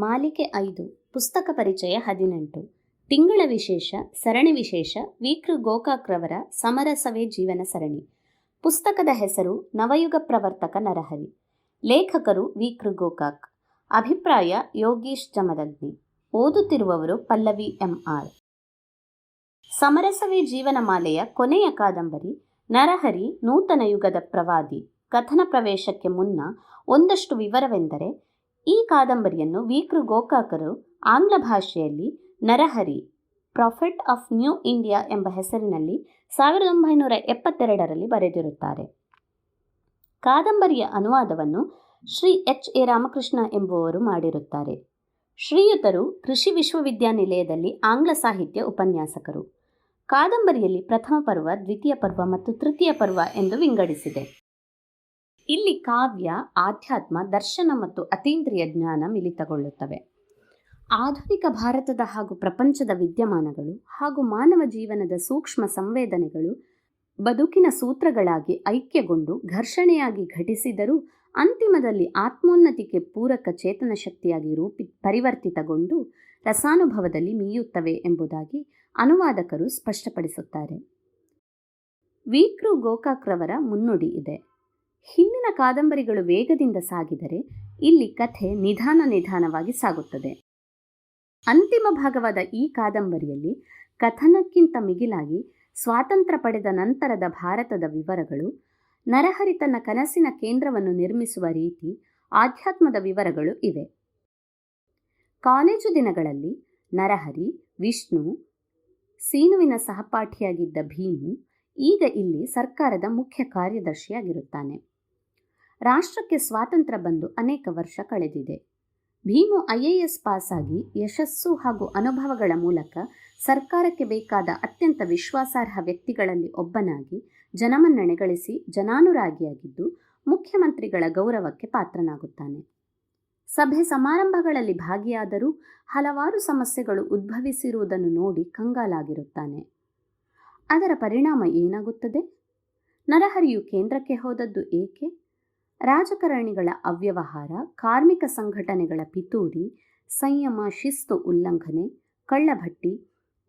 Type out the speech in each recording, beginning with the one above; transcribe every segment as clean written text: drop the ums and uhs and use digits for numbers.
ಮಾಲಿಕೆ 5 ಪುಸ್ತಕ ಪರಿಚಯ 18 ತಿಂಗಳ ವಿಶೇಷ ಸರಣಿ ವಿಶೇಷ ವಿ.ಕೃ. ಗೋಕಾಕ್ರವರ ಸಮರಸವೇ ಜೀವನ ಸರಣಿ. ಪುಸ್ತಕದ ಹೆಸರು ನವಯುಗ ಪ್ರವರ್ತಕ ನರಹರಿ. ಲೇಖಕರು ವಿ.ಕೃ. ಗೋಕಾಕ್. ಅಭಿಪ್ರಾಯ ಯೋಗೀಶ್ ಜಮದಗ್ನಿ. ಓದುತ್ತಿರುವವರು ಪಲ್ಲವಿ ಎಂ.ಆರ್. ಸಮರಸವೇ ಜೀವನ ಮಾಲೆಯ ಕೊನೆಯ ಕಾದಂಬರಿ ನರಹರಿ ನೂತನ ಯುಗದ ಪ್ರವಾದಿ. ಕಥನ ಪ್ರವೇಶಕ್ಕೆ ಮುನ್ನ ಒಂದಷ್ಟು ವಿವರವೆಂದರೆ, ಈ ಕಾದಂಬರಿಯನ್ನು ವಿ.ಕೃ. ಗೋಕಾಕರು ಆಂಗ್ಲ ಭಾಷೆಯಲ್ಲಿ Narahari prophet of new India ಎಂಬ ಹೆಸರಿನಲ್ಲಿ 1972ರಲ್ಲಿ ಬರೆದಿರುತ್ತಾರೆ. ಕಾದಂಬರಿಯ ಅನುವಾದವನ್ನು ಶ್ರೀ ಎಚ್.ಎ. ರಾಮಕೃಷ್ಣ ಎಂಬುವವರು ಮಾಡಿರುತ್ತಾರೆ. ಶ್ರೀಯುತರು ಕೃಷಿ ವಿಶ್ವವಿದ್ಯಾನಿಲಯದಲ್ಲಿ ಆಂಗ್ಲ ಸಾಹಿತ್ಯ ಉಪನ್ಯಾಸಕರು. ಕಾದಂಬರಿಯಲ್ಲಿ ಪ್ರಥಮ ಪರ್ವ, ದ್ವಿತೀಯ ಪರ್ವ ಮತ್ತು ತೃತೀಯ ಪರ್ವ ಎಂದು ವಿಂಗಡಿಸಿದೆ. ಇಲ್ಲಿ ಕಾವ್ಯ, ಆಧ್ಯಾತ್ಮ, ದರ್ಶನ ಮತ್ತು ಅತೀಂದ್ರಿಯ ಜ್ಞಾನ ಮಿಲಿತಗೊಳ್ಳುತ್ತವೆ. ಆಧುನಿಕ ಭಾರತದ ಹಾಗೂ ಪ್ರಪಂಚದ ವಿದ್ಯಮಾನಗಳು ಹಾಗೂ ಮಾನವ ಜೀವನದ ಸೂಕ್ಷ್ಮ ಸಂವೇದನೆಗಳು ಬದುಕಿನ ಸೂತ್ರಗಳಾಗಿ ಐಕ್ಯಗೊಂಡು ಘರ್ಷಣೆಯಾಗಿ ಘಟಿಸಿದರೂ ಅಂತಿಮದಲ್ಲಿ ಆತ್ಮೋನ್ನತಿಗೆ ಪೂರಕ ಚೇತನ ಶಕ್ತಿಯಾಗಿ ಪರಿವರ್ತಿತಗೊಂಡು ರಸಾನುಭವದಲ್ಲಿ ಮೀಯುತ್ತವೆ ಎಂಬುದಾಗಿ ಅನುವಾದಕರು ಸ್ಪಷ್ಟಪಡಿಸುತ್ತಾರೆ. ವಿ.ಕೃ. ಗೋಕಾಕ್ರವರ ಮುನ್ನುಡಿ ಇದೆ. ಹಿಂದಿನ ಕಾದಂಬರಿಗಳು ವೇಗದಿಂದ ಸಾಗಿದರೆ ಇಲ್ಲಿ ಕಥೆ ನಿಧಾನವಾಗಿ ಸಾಗುತ್ತದೆ. ಅಂತಿಮ ಭಾಗವಾದ ಈ ಕಾದಂಬರಿಯಲ್ಲಿ ಕಥನಕ್ಕಿಂತ ಮಿಗಿಲಾಗಿ ಸ್ವಾತಂತ್ರ್ಯ ಪಡೆದ ನಂತರದ ಭಾರತದ ವಿವರಗಳು, ನರಹರಿ ತನ್ನ ಕನಸಿನ ಕೇಂದ್ರವನ್ನು ನಿರ್ಮಿಸುವ ರೀತಿ, ಆಧ್ಯಾತ್ಮದ ವಿವರಗಳು ಇವೆ. ಕಾಲೇಜು ದಿನಗಳಲ್ಲಿ ನರಹರಿ, ವಿಷ್ಣು, ಸೀನುವಿನ ಸಹಪಾಠಿಯಾಗಿದ್ದ ಭೀಮು ಈಗ ಇಲ್ಲಿ ಸರ್ಕಾರದ ಮುಖ್ಯ ಕಾರ್ಯದರ್ಶಿಯಾಗಿರುತ್ತಾನೆ. ರಾಷ್ಟ್ರಕ್ಕೆ ಸ್ವಾತಂತ್ರ್ಯ ಬಂದು ಅನೇಕ ವರ್ಷ ಕಳೆದಿದೆ. ಭೀಮು IAS ಪಾಸಾಗಿ ಯಶಸ್ಸು ಹಾಗೂ ಅನುಭವಗಳ ಮೂಲಕ ಸರ್ಕಾರಕ್ಕೆ ಬೇಕಾದ ಅತ್ಯಂತ ವಿಶ್ವಾಸಾರ್ಹ ವ್ಯಕ್ತಿಗಳಲ್ಲಿ ಒಬ್ಬನಾಗಿ ಜನಮನ್ನಣೆ ಗಳಿಸಿ ಜನಾನುರಾಗಿಯಾಗಿದ್ದು ಮುಖ್ಯಮಂತ್ರಿಗಳ ಗೌರವಕ್ಕೆ ಪಾತ್ರನಾಗುತ್ತಾನೆ. ಸಭೆ ಸಮಾರಂಭಗಳಲ್ಲಿ ಭಾಗಿಯಾದರೂ ಹಲವಾರು ಸಮಸ್ಯೆಗಳು ಉದ್ಭವಿಸಿರುವುದನ್ನು ನೋಡಿ ಕಂಗಾಲಾಗಿರುತ್ತಾನೆ. ಅದರ ಪರಿಣಾಮ ಏನಾಗುತ್ತದೆ? ನರಹರಿಯು ಕೇಂದ್ರಕ್ಕೆ ಹೋದದ್ದು ಏಕೆ? ರಾಜಕಾರಣಿಗಳ ಅವ್ಯವಹಾರ, ಕಾರ್ಮಿಕ ಸಂಘಟನೆಗಳ ಪಿತೂರಿ, ಸಂಯಮ ಶಿಸ್ತು ಉಲ್ಲಂಘನೆ, ಕಳ್ಳಭಟ್ಟಿ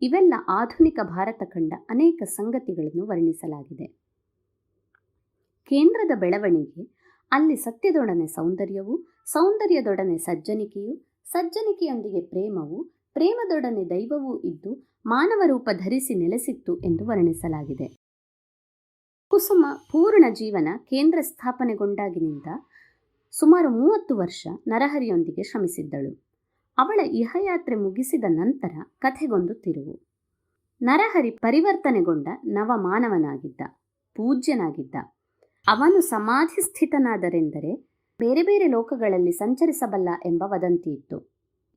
ಇವೆಲ್ಲ ಆಧುನಿಕ ಭಾರತ ಕಂಡ ಅನೇಕ ಸಂಗತಿಗಳನ್ನು ವರ್ಣಿಸಲಾಗಿದೆ. ಕೇಂದ್ರದ ಬೆಳವಣಿಗೆ, ಅಲ್ಲಿ ಸತ್ಯದೊಡನೆ ಸೌಂದರ್ಯವು, ಸೌಂದರ್ಯದೊಡನೆ ಸಜ್ಜನಿಕೆಯು, ಸಜ್ಜನಿಕೆಯೊಂದಿಗೆ ಪ್ರೇಮವು, ಪ್ರೇಮದೊಡನೆ ದೈವವೂ ಇದ್ದು ಮಾನವ ರೂಪ ಧರಿಸಿ ನೆಲೆಸಿತ್ತು ಎಂದು ವರ್ಣಿಸಲಾಗಿದೆ. ಕುಸುಮ ಪೂರ್ಣ ಜೀವನ ಕೇಂದ್ರ ಸ್ಥಾಪನೆಗೊಂಡಾಗಿನಿಂದ ಸುಮಾರು 30 ವರ್ಷ ನರಹರಿಯೊಂದಿಗೆ ಶ್ರಮಿಸಿದ್ದಳು. ಅವಳ ಇಹಯಾತ್ರೆ ಮುಗಿಸಿದ ನಂತರ ಕಥೆಗೊಂದು ತಿರುವು. ನರಹರಿ ಪರಿವರ್ತನೆಗೊಂಡ ನವಮಾನವನಾಗಿದ್ದ, ಪೂಜ್ಯನಾಗಿದ್ದ. ಅವನು ಸಮಾಧಿಸ್ಥಿತನಾದರೆಂದರೆ ಬೇರೆ ಬೇರೆ ಲೋಕಗಳಲ್ಲಿ ಸಂಚರಿಸಬಲ್ಲ ಎಂಬ ವದಂತಿ ಇತ್ತು.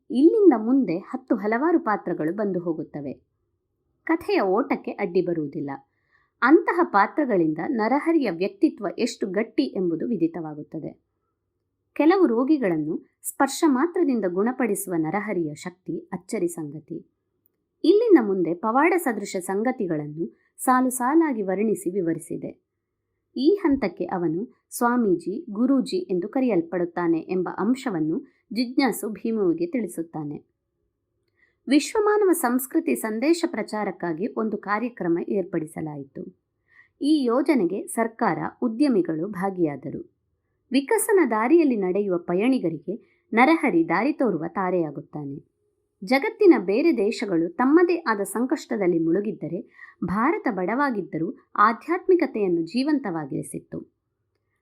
ಇಲ್ಲಿಂದ ಮುಂದೆ ಹಲವಾರು ಪಾತ್ರಗಳು ಬಂದು ಹೋಗುತ್ತವೆ. ಕಥೆಯ ಓಟಕ್ಕೆ ಅಡ್ಡಿ ಬರುವುದಿಲ್ಲ. ಅಂತಹ ಪಾತ್ರಗಳಿಂದ ನರಹರಿಯ ವ್ಯಕ್ತಿತ್ವ ಎಷ್ಟು ಗಟ್ಟಿ ಎಂಬುದು ವಿದಿತವಾಗುತ್ತದೆ. ಕೆಲವು ರೋಗಿಗಳನ್ನು ಸ್ಪರ್ಶ ಮಾತ್ರದಿಂದ ಗುಣಪಡಿಸುವ ನರಹರಿಯ ಶಕ್ತಿ ಅಚ್ಚರಿ ಸಂಗತಿ. ಇಲ್ಲಿಂದ ಮುಂದೆ ಪವಾಡ ಸದೃಶ ಸಂಗತಿಗಳನ್ನು ಸಾಲು ಸಾಲಾಗಿ ವರ್ಣಿಸಿ ವಿವರಿಸಿದೆ. ಈ ಹಂತಕ್ಕೆ ಅವನು ಸ್ವಾಮೀಜಿ, ಗುರೂಜಿ ಎಂದು ಕರೆಯಲ್ಪಡುತ್ತಾನೆ ಎಂಬ ಅಂಶವನ್ನು ಜಿಜ್ಞಾಸು ಭೀಮುವಿಗೆ ತಿಳಿಸುತ್ತಾನೆ. ವಿಶ್ವಮಾನವ ಸಂಸ್ಕೃತಿ ಸಂದೇಶ ಪ್ರಚಾರಕ್ಕಾಗಿ ಒಂದು ಕಾರ್ಯಕ್ರಮ ಏರ್ಪಡಿಸಲಾಯಿತು. ಈ ಯೋಜನೆಗೆ ಸರ್ಕಾರ, ಉದ್ಯಮಿಗಳು ಭಾಗಿಯಾದರು. ವಿಕಸನ ದಾರಿಯಲ್ಲಿ ನಡೆಯುವ ಪಯಣಿಗರಿಗೆ ನರಹರಿ ದಾರಿ ತೋರುವ ತಾರೆಯಾಗುತ್ತಾನೆ. ಜಗತ್ತಿನ ಬೇರೆ ದೇಶಗಳು ತಮ್ಮದೇ ಆದ ಸಂಕಷ್ಟದಲ್ಲಿ ಮುಳುಗಿದ್ದರೆ ಭಾರತ ಬಡವಾಗಿದ್ದರೂ ಆಧ್ಯಾತ್ಮಿಕತೆಯನ್ನು ಜೀವಂತವಾಗಿರಿಸಿತ್ತು.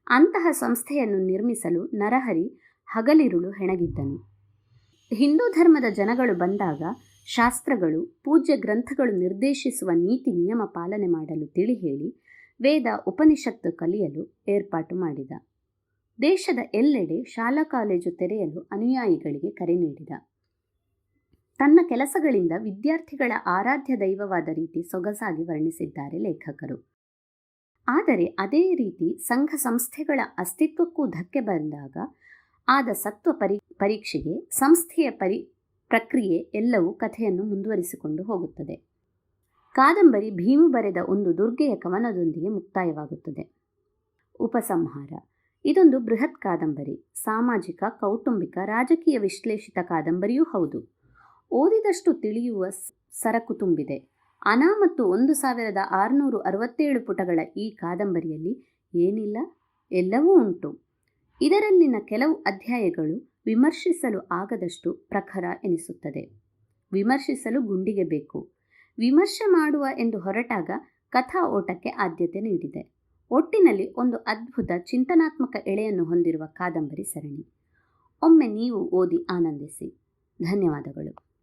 ಅಂತಹ ಸಂಸ್ಥೆಯನ್ನು ನಿರ್ಮಿಸಲು ನರಹರಿ ಹಗಲಿರುಳು ಹೆಣಗಿದ್ದನು. ಹಿಂದೂ ಧರ್ಮದ ಜನಗಳು ಬಂದಾಗ ಶಾಸ್ತ್ರಗಳು, ಪೂಜ್ಯ ಗ್ರಂಥಗಳು ನಿರ್ದೇಶಿಸುವ ನೀತಿ ನಿಯಮ ಪಾಲನೆ ಮಾಡಲು ತಿಳಿ ಹೇಳಿ ವೇದ ಉಪನಿಷತ್ತು ಕಲಿಯಲು ಏರ್ಪಾಟು ಮಾಡಿದ. ದೇಶದ ಎಲ್ಲೆಡೆ ಶಾಲಾ ಕಾಲೇಜು ತೆರೆಯಲು ಅನುಯಾಯಿಗಳಿಗೆ ಕರೆ ನೀಡಿದ. ತನ್ನ ಕೆಲಸಗಳಿಂದ ವಿದ್ಯಾರ್ಥಿಗಳ ಆರಾಧ್ಯ ದೈವವಾದ ರೀತಿ ಸೊಗಸಾಗಿ ವರ್ಣಿಸಿದ್ದಾರೆ ಲೇಖಕರು. ಆದರೆ ಅದೇ ರೀತಿ ಸಂಘ ಸಂಸ್ಥೆಗಳ ಅಸ್ತಿತ್ವಕ್ಕೂ ಧಕ್ಕೆ ಬಂದಾಗ ಆದ ಸತ್ವ ಪರೀಕ್ಷೆಗೆ, ಸಂಸ್ಥೆಯ ಪ್ರಕ್ರಿಯೆ ಎಲ್ಲವೂ ಕಥೆಯನ್ನು ಮುಂದುವರಿಸಿಕೊಂಡು ಹೋಗುತ್ತದೆ. ಕಾದಂಬರಿ ಭೀಮು ಬರೆದ ಒಂದು ದುರ್ಗೆಯ ಕವನದೊಂದಿಗೆ ಮುಕ್ತಾಯವಾಗುತ್ತದೆ. ಉಪಸಂಹಾರ. ಇದೊಂದು ಬೃಹತ್ ಕಾದಂಬರಿ, ಸಾಮಾಜಿಕ, ಕೌಟುಂಬಿಕ, ರಾಜಕೀಯ ವಿಶ್ಲೇಷಿತ ಕಾದಂಬರಿಯೂ ಹೌದು. ಓದಿದಷ್ಟು ತಿಳಿಯುವ ಸರಕು ತುಂಬಿದೆ. ಅನಾ ಮತ್ತು 1667 ಪುಟಗಳ ಈ ಕಾದಂಬರಿಯಲ್ಲಿ ಏನಿಲ್ಲ, ಎಲ್ಲವೂ ಉಂಟು. ಇದರಲ್ಲಿನ ಕೆಲವು ಅಧ್ಯಾಯಗಳು ವಿಮರ್ಶಿಸಲು ಆಗದಷ್ಟು ಪ್ರಖರ ಎನಿಸುತ್ತದೆ. ವಿಮರ್ಶಿಸಲು ಗುಂಡಿಗೆ ಬೇಕು. ವಿಮರ್ಶೆ ಮಾಡುವ ಎಂದು ಹೊರಟಾಗ ಕಥಾ ಓಟಕ್ಕೆ ಆದ್ಯತೆ ನೀಡಿದೆ. ಒಟ್ಟಿನಲ್ಲಿ ಒಂದು ಅದ್ಭುತ ಚಿಂತನಾತ್ಮಕ ಎಳೆಯನ್ನು ಹೊಂದಿರುವ ಕಾದಂಬರಿ ಸರಣಿ. ಒಮ್ಮೆ ನೀವು ಓದಿ ಆನಂದಿಸಿ. ಧನ್ಯವಾದಗಳು.